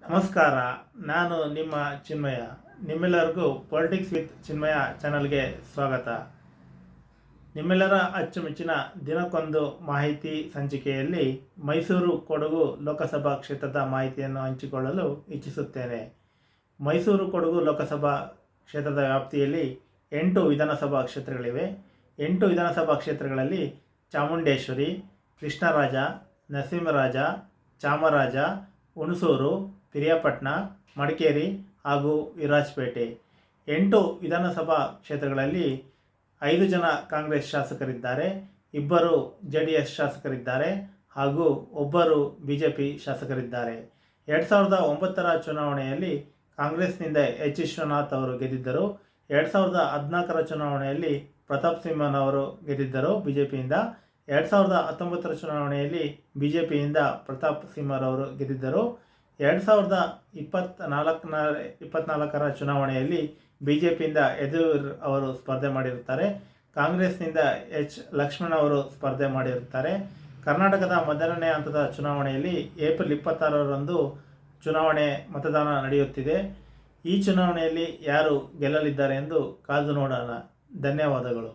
ನಮಸ್ಕಾರ. ನಾನು ನಿಮ್ಮ ಚಿನ್ಮಯ. ನಿಮ್ಮೆಲ್ಲರಿಗೂ ಪೊಲಿಟಿಕ್ಸ್ ವಿತ್ ಚಿನ್ಮಯ ಚಾನಲ್ಗೆ ಸ್ವಾಗತ. ನಿಮ್ಮೆಲ್ಲರ ಅಚ್ಚುಮೆಚ್ಚಿನ ದಿನಕ್ಕೊಂದು ಮಾಹಿತಿ ಸಂಚಿಕೆಯಲ್ಲಿ ಮೈಸೂರು ಕೊಡಗು ಲೋಕಸಭಾ ಕ್ಷೇತ್ರದ ಮಾಹಿತಿಯನ್ನು ಹಂಚಿಕೊಳ್ಳಲು ಇಚ್ಛಿಸುತ್ತೇನೆ. ಮೈಸೂರು ಕೊಡಗು ಲೋಕಸಭಾ ಕ್ಷೇತ್ರದ ವ್ಯಾಪ್ತಿಯಲ್ಲಿ 8 ವಿಧಾನಸಭಾ ಕ್ಷೇತ್ರಗಳಿವೆ. 8 ವಿಧಾನಸಭಾ ಕ್ಷೇತ್ರಗಳಲ್ಲಿ ಚಾಮುಂಡೇಶ್ವರಿ, ಕೃಷ್ಣರಾಜ, ನರಸಿಂಹರಾಜ, ಚಾಮರಾಜ, ಹುಣಸೂರು, ಪಿರಿಯಾಪಟ್ಟಣ, ಮಡಿಕೇರಿ ಹಾಗೂ ವಿರಾಜಪೇಟೆ. 8 ವಿಧಾನಸಭಾ ಕ್ಷೇತ್ರಗಳಲ್ಲಿ 5 ಜನ ಕಾಂಗ್ರೆಸ್ ಶಾಸಕರಿದ್ದಾರೆ, 2 JDS ಶಾಸಕರಿದ್ದಾರೆ ಹಾಗೂ 1 BJP ಶಾಸಕರಿದ್ದಾರೆ. 2009ರ ಚುನಾವಣೆಯಲ್ಲಿ ಕಾಂಗ್ರೆಸ್ನಿಂದ ಎಚ್ ವಿಶ್ವನಾಥ್ ಅವರು ಗೆದ್ದಿದ್ದರು. 2014ರ ಚುನಾವಣೆಯಲ್ಲಿ ಪ್ರತಾಪ್ ಸಿಂಹನವರು ಗೆದ್ದಿದ್ದರು BJPಯಿಂದ. 2019ರ ಚುನಾವಣೆಯಲ್ಲಿ BJPಯಿಂದ ಪ್ರತಾಪ್ ಸಿಂಹರವರು ಗೆದ್ದಿದ್ದರು. 2024ರ ಚುನಾವಣೆಯಲ್ಲಿ BJPಯಿಂದ ಯದುವೀರ್ ಅವರು ಸ್ಪರ್ಧೆ ಮಾಡಿರುತ್ತಾರೆ. ಕಾಂಗ್ರೆಸ್ನಿಂದ H ಲಕ್ಷ್ಮಣ್ ಅವರು ಸ್ಪರ್ಧೆ ಮಾಡಿರುತ್ತಾರೆ. ಕರ್ನಾಟಕದ ಮೊದಲನೇ ಹಂತದ ಚುನಾವಣೆಯಲ್ಲಿ ಏಪ್ರಿಲ್ 26ರಂದು ಚುನಾವಣೆ ಮತದಾನ ನಡೆಯುತ್ತಿದೆ. ಈ ಚುನಾವಣೆಯಲ್ಲಿ ಯಾರು ಗೆಲ್ಲಲಿದ್ದಾರೆ ಎಂದು ಕಾದು ನೋಡೋಣ. ಧನ್ಯವಾದಗಳು.